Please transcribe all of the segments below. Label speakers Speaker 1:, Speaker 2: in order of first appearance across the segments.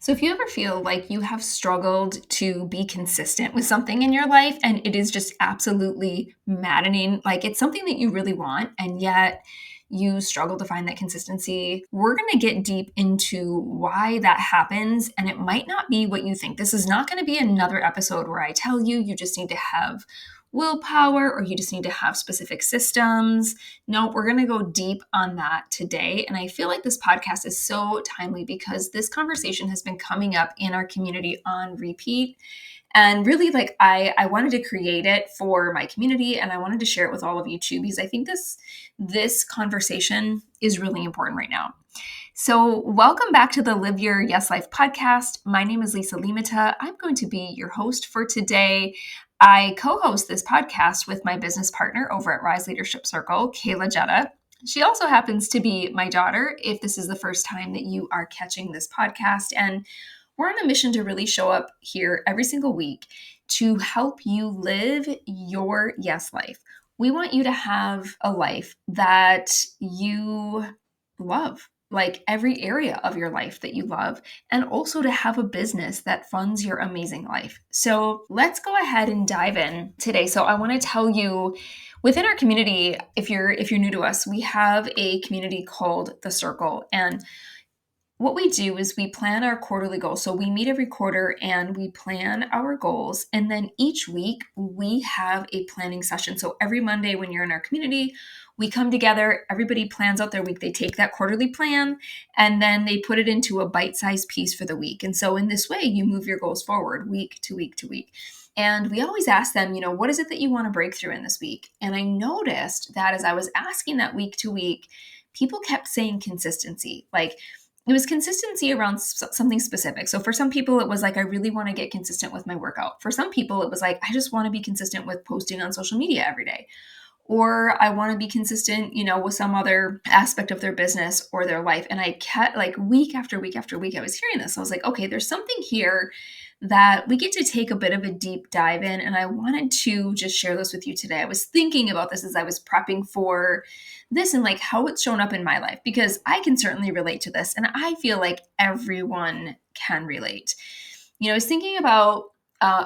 Speaker 1: So if you ever feel like you have struggled to be consistent with something in your life and it is just absolutely maddening, like it's something that you really want and yet you struggle to find that consistency, we're going to get deep into why that happens. And it might not be what you think. This is not going to be another episode where I tell you you just need to have willpower or you just need to have specific systems. No, we're going to go deep on that today. And I feel like this podcast is so timely because this conversation has been coming up in our community on repeat. And really, like I wanted to create it for my community and I wanted to share it with all of you too, because I think this conversation is really important right now. So welcome back to the Live Your Yes Life podcast. My name is Lisa Limita. I'm going to be your host for today. I co-host this podcast with my business partner over at Rise Leadership Circle, Kayla Jetta. She also happens to be my daughter, if this is the first time that you are catching this podcast. And we're on a mission to really show up here every single week to help you live your yes life. We want you to have a life that you love, like every area of your life that you love, and also to have a business that funds your amazing life. So let's go ahead and dive in today. So I want to tell you, within our community, if you're new to us, we have a community called The Circle. And what we do is we plan our quarterly goals. So we meet every quarter and we plan our goals. And then each week we have a planning session. So every Monday when you're in our community, we come together, everybody plans out their week. They take that quarterly plan and then they put it into a bite-sized piece for the week. And so in this way, you move your goals forward week to week to week. And we always ask them, what is it that you want to break through in this week? And I noticed that as I was asking that week to week, people kept saying consistency. Like, it was consistency around something specific. So for some people, it was like, I really want to get consistent with my workout. For some people, it was like, I just want to be consistent with posting on social media every day. Or I want to be consistent, with some other aspect of their business or their life. And I kept like week after week after week, I was hearing this. I was like, okay, there's something here that we get to take a bit of a deep dive in. And I wanted to just share this with you today. I was thinking about this as I was prepping for this and like how it's shown up in my life, because I can certainly relate to this. And I feel like everyone can relate. I was thinking about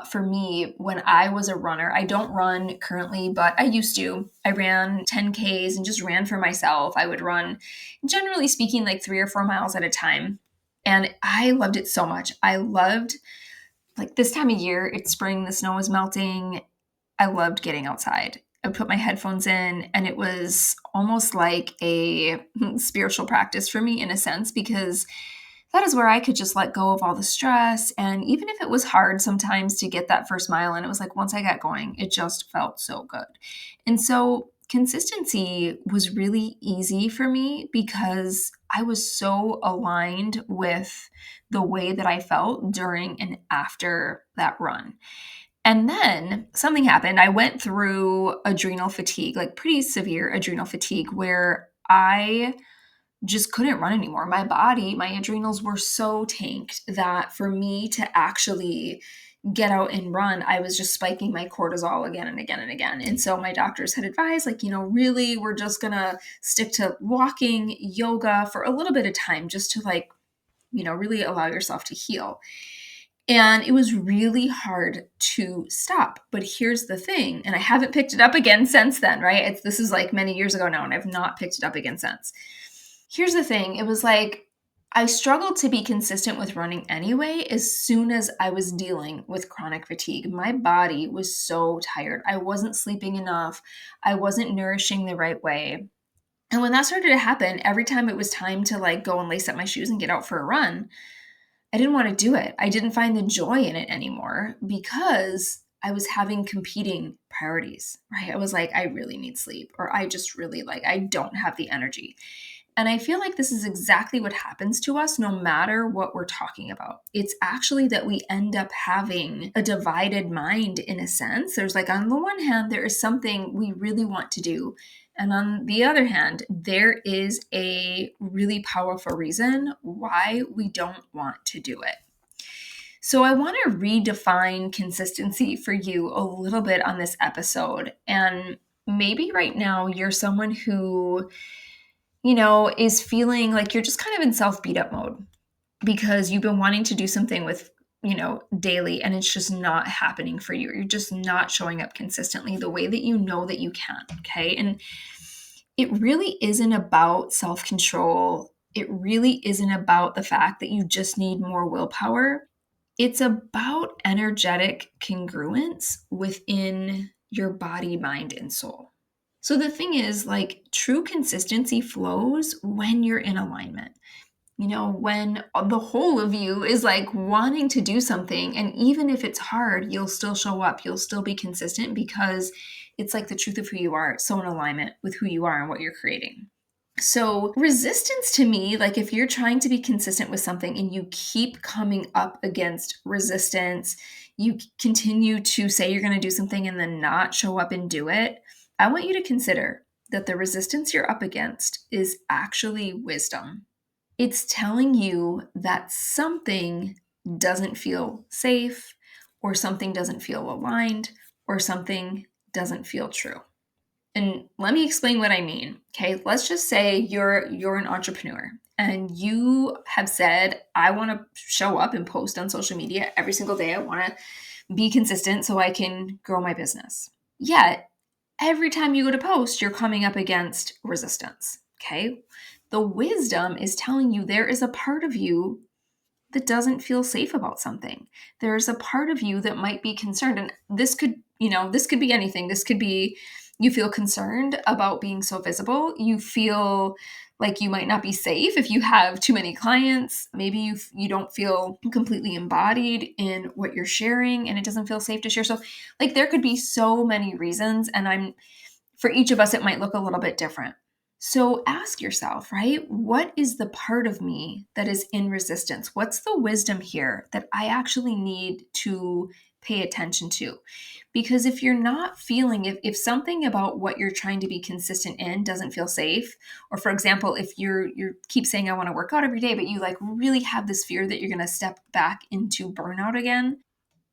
Speaker 1: for me, when I was a runner, I don't run currently, but I used to. I ran 10Ks and just ran for myself. I would run, generally speaking, like 3 or 4 miles at a time. And I loved it so much. I loved, like this time of year, it's spring, the snow is melting. I loved getting outside. I would put my headphones in, and it was almost like a spiritual practice for me in a sense, because that is where I could just let go of all the stress. And even if it was hard sometimes to get that first mile in, it was like once I got going, it just felt so good. And so consistency was really easy for me because I was so aligned with the way that I felt during and after that run. And then something happened. I went through adrenal fatigue, like pretty severe adrenal fatigue, where I just couldn't run anymore. My body, my adrenals were so tanked that for me to actually get out and run, I was just spiking my cortisol again and again and again. And so my doctors had advised, like, really, we're just going to stick to walking, yoga for a little bit of time just to like, really allow yourself to heal. And it was really hard to stop. But here's the thing, and I haven't picked it up again since then, right? This is like many years ago now, and I've not picked it up again since. Here's the thing. It was like I struggled to be consistent with running anyway as soon as I was dealing with chronic fatigue. My body was so tired. I wasn't sleeping enough. I wasn't nourishing the right way. And when that started to happen, every time it was time to like go and lace up my shoes and get out for a run, I didn't want to do it. I didn't find the joy in it anymore because I was having competing priorities, right? I was like, I really need sleep, or I just really I don't have the energy. And I feel like this is exactly what happens to us no matter what we're talking about. It's actually that we end up having a divided mind in a sense. There's like, on the one hand, there is something we really want to do. And on the other hand, there is a really powerful reason why we don't want to do it. So I want to redefine consistency for you a little bit on this episode. And maybe right now you're someone who is feeling like you're just kind of in self beat up mode. because you've been wanting to do something with, daily, and it's just not happening for you. You're just not showing up consistently the way that you know that you can. Okay. And it really isn't about self control. It really isn't about the fact that you just need more willpower. It's about energetic congruence within your body, mind, and soul. So the thing is, like, true consistency flows when you're in alignment. When the whole of you is like wanting to do something, and even if it's hard, you'll still show up, you'll still be consistent because it's like the truth of who you are. It's so in alignment with who you are and what you're creating. So, resistance to me, like if you're trying to be consistent with something and you keep coming up against resistance, you continue to say you're going to do something and then not show up and do it, I want you to consider that the resistance you're up against is actually wisdom. It's telling you that something doesn't feel safe, or something doesn't feel aligned, or something doesn't feel true. And let me explain what I mean. Okay, let's just say you're an entrepreneur and you have said, I want to show up and post on social media every single day. I want to be consistent so I can grow my business. Yet, every time you go to post, you're coming up against resistance. Okay, the wisdom is telling you there is a part of you that doesn't feel safe about something. There's a part of you that might be concerned. And this could be anything. This could be you feel concerned about being so visible. You feel like you might not be safe if you have too many clients. Maybe you don't feel completely embodied in what you're sharing and it doesn't feel safe to share. So like there could be so many reasons, and for each of us it might look a little bit different. So ask yourself, right? What is the part of me that is in resistance? What's the wisdom here that I actually need to pay attention to? Because if you're not feeling, if something about what you're trying to be consistent in doesn't feel safe, or for example, if you keep saying I want to work out every day, but you like really have this fear that you're going to step back into burnout again,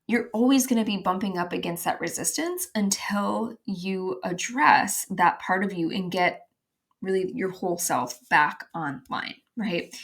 Speaker 1: you're always going to be bumping up against that resistance until you address that part of you and get really your whole self back online, right?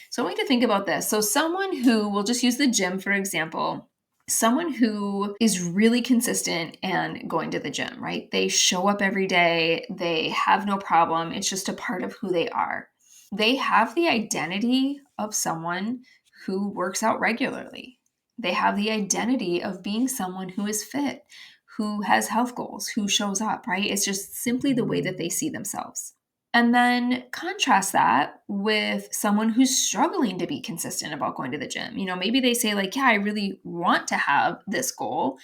Speaker 1: So I want you to think about this. So someone who, will just use the gym for example, someone who is really consistent and going to the gym, right? They show up every day, they have no problem. It's just a part of who they are. They have the identity of someone who works out regularly. They have the identity of being someone who is fit, who has health goals, who shows up, right? It's just simply the way that they see themselves. And then contrast that with someone who's struggling to be consistent about going to the gym. Maybe they say, like, yeah, I really want to have this goal,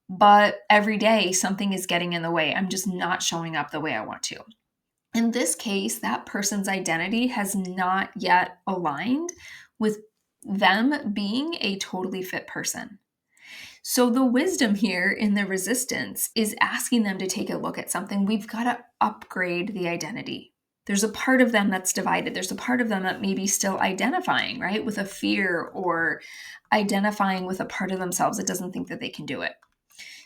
Speaker 1: but every day something is getting in the way. I'm just not showing up the way I want to. In this case, that person's identity has not yet aligned with them being a totally fit person. So the wisdom here in the resistance is asking them to take a look at something. We've got to upgrade the identity. There's a part of them that's divided. There's a part of them that may be still identifying, right, with a fear, or identifying with a part of themselves that doesn't think that they can do it.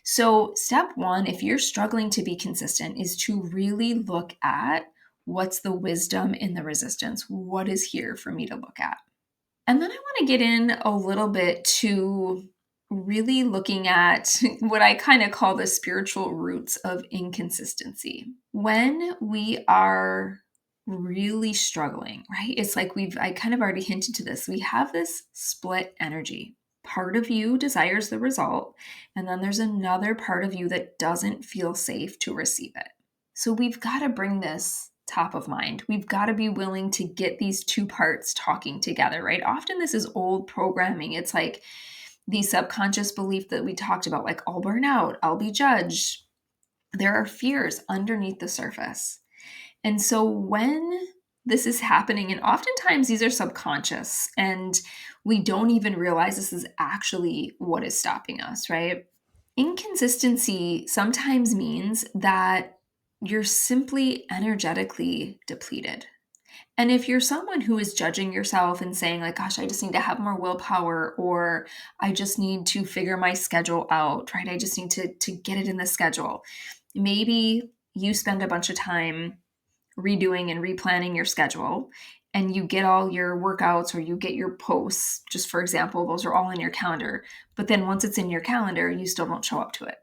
Speaker 1: So step one, if you're struggling to be consistent, is to really look at what's the wisdom in the resistance. What is here for me to look at? And then I want to get in a little bit to really looking at what I kind of call the spiritual roots of inconsistency. When we are really struggling, right? It's like I kind of already hinted to this. We have this split energy. Part of you desires the result, and then there's another part of you that doesn't feel safe to receive it. So we've got to bring this top of mind. We've got to be willing to get these two parts talking together, right? Often this is old programming. It's like the subconscious belief that we talked about, like, I'll burn out, I'll be judged. There are fears underneath the surface. And so when this is happening, and oftentimes these are subconscious and we don't even realize this is actually what is stopping us, right? Inconsistency sometimes means that you're simply energetically depleted. And if you're someone who is judging yourself and saying, like, gosh, I just need to have more willpower, or I just need to figure my schedule out, right? I just need to get it in the schedule. Maybe you spend a bunch of time redoing and replanning your schedule, and you get all your workouts or you get your posts, just for example, those are all in your calendar. But then once it's in your calendar, you still don't show up to it.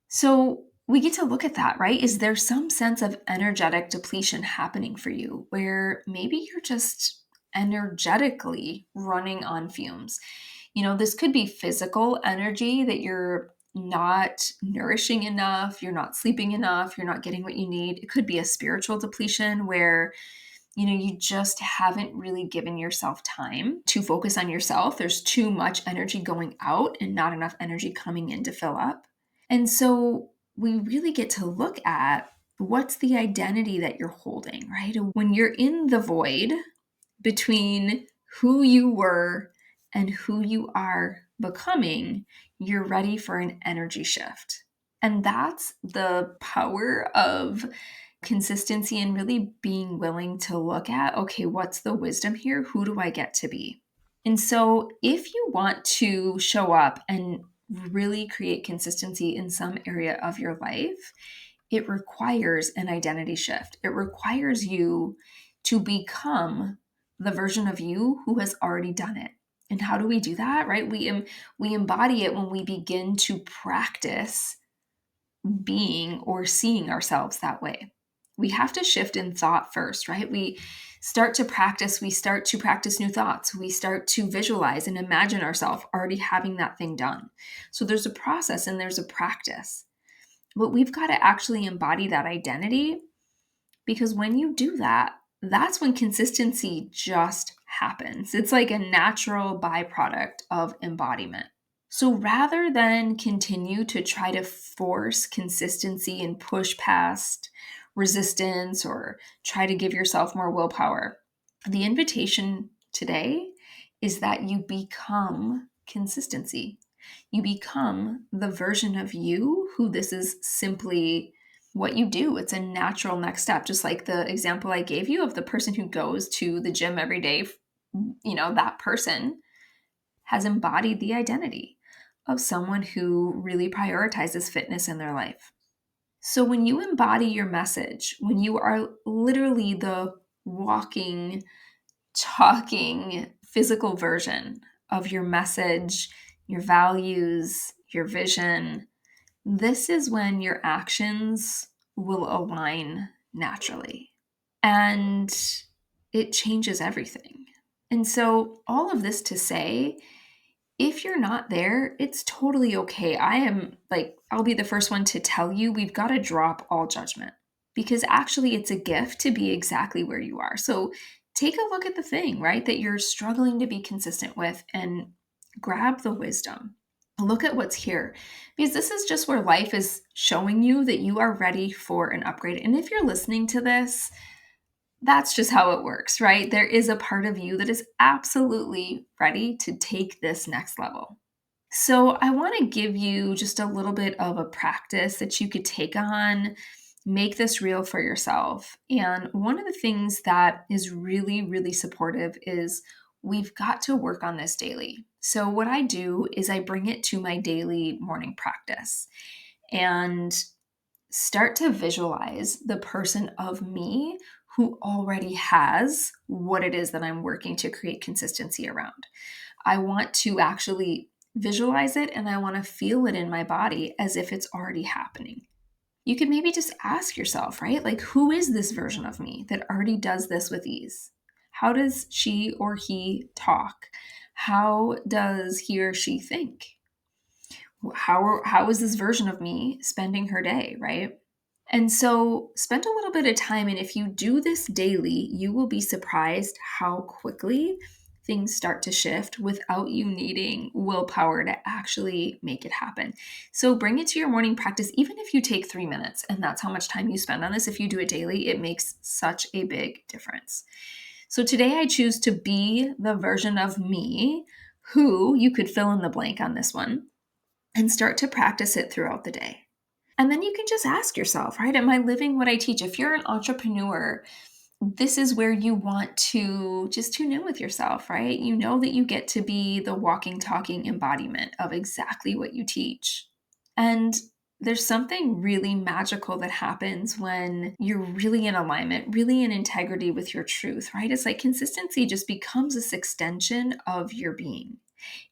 Speaker 1: So we get to look at that, right? Is there some sense of energetic depletion happening for you where maybe you're just energetically running on fumes? This could be physical energy that you're not nourishing enough, you're not sleeping enough, you're not getting what you need. It could be a spiritual depletion where you just haven't really given yourself time to focus on yourself. There's too much energy going out and not enough energy coming in to fill up. And so we really get to look at what's the identity that you're holding, right? When you're in the void between who you were and who you are becoming, you're ready for an energy shift. And that's the power of consistency and really being willing to look at, okay, what's the wisdom here? Who do I get to be? And so if you want to show up and really create consistency in some area of your life, it requires an identity shift. It requires you to become the version of you who has already done it. And how do we do that, right? We embody it when we begin to practice being or seeing ourselves that way. We have to shift in thought first, right? We start to practice new thoughts. We start to visualize and imagine ourselves already having that thing done. So there's a process and there's a practice. But we've got to actually embody that identity, because when you do that, that's when consistency just happens. It's like a natural byproduct of embodiment. So rather than continue to try to force consistency and push past resistance or try to give yourself more willpower, the invitation today is that you become consistency. You become the version of you who this is simply what you do. It's a natural next step. Just like the example I gave you of the person who goes to the gym every day, that person has embodied the identity of someone who really prioritizes fitness in their life. So when you embody your message, when you are literally the walking, talking, physical version of your message, your values, your vision, this is when your actions will align naturally. And it changes everything. And so all of this to say, if you're not there, it's totally okay. I'll be the first one to tell you, we've got to drop all judgment, because actually it's a gift to be exactly where you are. So take a look at the thing, right, that you're struggling to be consistent with and grab the wisdom. Look at what's here, because this is just where life is showing you that you are ready for an upgrade. And if you're listening to this, that's just how it works, right? There is a part of you that is absolutely ready to take this next level. So I want to give you just a little bit of a practice that you could take on, make this real for yourself. And one of the things that is really, really supportive is we've got to work on this daily. So what I do is I bring it to my daily morning practice and start to visualize the person of me who already has what it is that I'm working to create consistency around. I want to actually visualize it and I want to feel it in my body as if it's already happening. You could maybe just ask yourself, right? Like, who is this version of me that already does this with ease? How does she or he talk? How does he or she think? How is this version of me spending her day, right? And so spend a little bit of time. And if you do this daily, you will be surprised how quickly things start to shift without you needing willpower to actually make it happen. So bring it to your morning practice, even if you take 3 minutes, and that's how much time you spend on this. If you do it daily, it makes such a big difference. So today I choose to be the version of me who, you could fill in the blank on this one, and start to practice it throughout the day. And then you can just ask yourself, right? Am I living what I teach? If you're an entrepreneur, this is where you want to just tune in with yourself, right? You know that you get to be the walking, talking embodiment of exactly what you teach. And There's something really magical that happens when you're really in alignment, really in integrity with your truth, right? It's like consistency just becomes this extension of your being.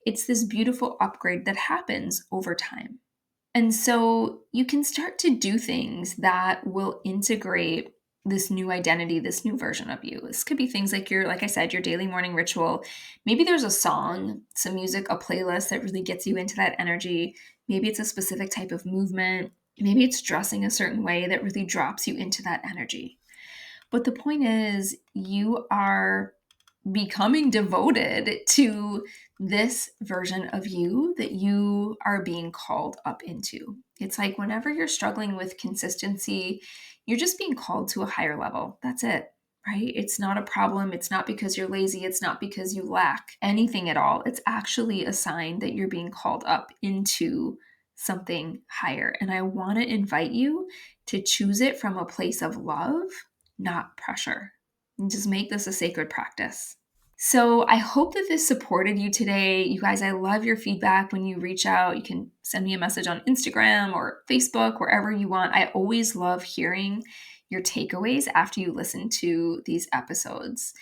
Speaker 1: It's this beautiful upgrade that happens over time. And so you can start to do things that will integrate this new identity, this new version of you. This could be things like like I said, your daily morning ritual. Maybe there's a song, some music, a playlist that really gets you into that energy. Maybe it's a specific type of movement. Maybe it's dressing a certain way that really drops you into that energy. But the point is, you are becoming devoted to this version of you that you are being called up into. It's like whenever you're struggling with consistency, you're just being called to a higher level. That's it, right? It's not a problem. It's not because you're lazy. It's not because you lack anything at all. It's actually a sign that you're being called up into something higher. And I want to invite you to choose it from a place of love, not pressure. And just make this a sacred practice. So I hope that this supported you today. You guys, I love your feedback when you reach out. You can send me a message on Instagram or Facebook, wherever you want. I always love hearing your takeaways after you listen to these episodes.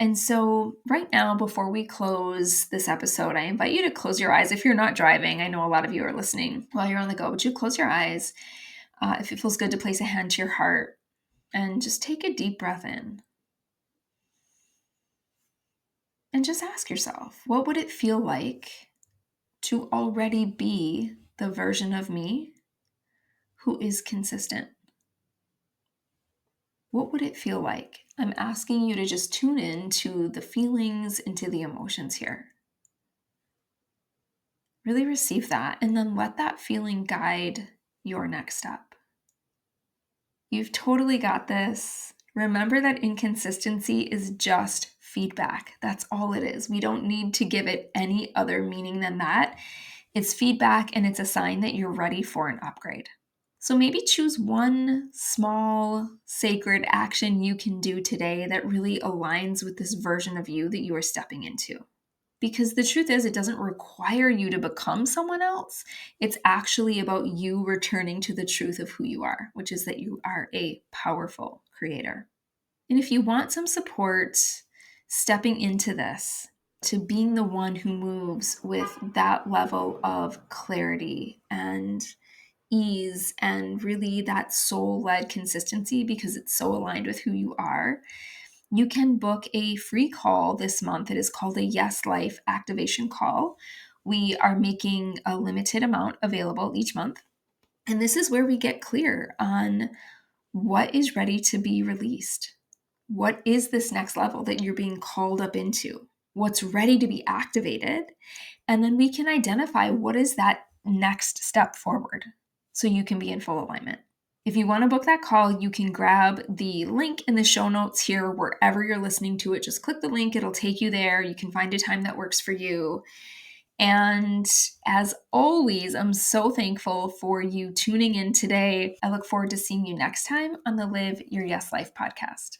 Speaker 1: And so right now, before we close this episode, I invite you to close your eyes. If you're not driving, I know a lot of you are listening while you're on the go, but you close your eyes. If it feels good to place a hand to your heart and just take a deep breath in. And just ask yourself, what would it feel like to already be the version of me who is consistent? What would it feel like? I'm asking you to just tune in to the feelings and to the emotions here. Really receive that, and then let that feeling guide your next step. You've totally got this. Remember that inconsistency is just feedback. That's all it is. We don't need to give it any other meaning than that. It's feedback, and it's a sign that you're ready for an upgrade. So maybe choose one small sacred action you can do today that really aligns with this version of you that you are stepping into. Because the truth is, it doesn't require you to become someone else. It's actually about you returning to the truth of who you are, which is that you are a powerful creator. And if you want some support stepping into this, to being the one who moves with that level of clarity and ease and really that soul-led consistency, because it's so aligned with who you are, you can book a free call this month. It is called a Yes Life Activation Call. We are making a limited amount available each month. And this is where we get clear on what is ready to be released. What is this next level that you're being called up into? What's ready to be activated? And then we can identify what is that next step forward so you can be in full alignment. If you want to book that call, you can grab the link in the show notes here, wherever you're listening to it. Just click the link, it'll take you there. You can find a time that works for you. And as always, I'm so thankful for you tuning in today. I look forward to seeing you next time on the Live Your Yes Life podcast.